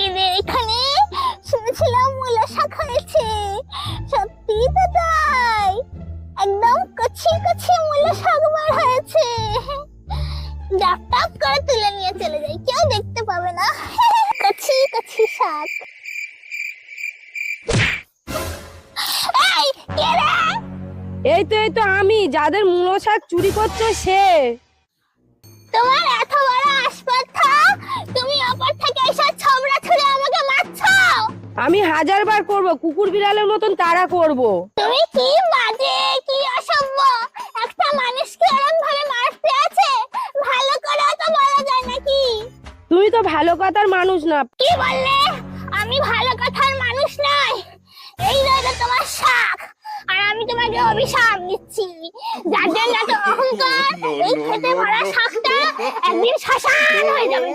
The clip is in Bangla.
এদের এখানে শুনেছিলাম মূলা শাক হয়েছে। সত্যি তো তাই, একদম কচি কচি মূলা শাক বার হয়েছে। ডাক ডাক করে তুলে নিয়ে চলে যাই, কেউ দেখতে পাবে না। কচি কচি শাক। এই কে রে? এই তো আমি, যাদের মূলো শাক চুরি করছো সে। তোমার এত বড় আসপর্ধা, তুমি অপর থেকে এসে ছবড়া ছুঁড়ে আমাকে মারছো। আমি 1000 বার করব, কুকুর বিড়ালের মতন তাড়া করব। তুমি কি বাজে, কি অসভ্য! একটা মানুষকে এরকম ভাবে মারতে আছে, ভালো করে তো বলা যায় নাকি? তুমি তো ভালো কথার মানুষ না। কি বললে? আমি ভালো কথার মানুষ নই। এই রইলো তোমার শাক, আর আমি তোমাকে অভিশাপ দিচ্ছি। যার জন্য এত অহংকার, এই খেতে ভরা শাকটা একদিন শ্মশান হয়ে যাবে।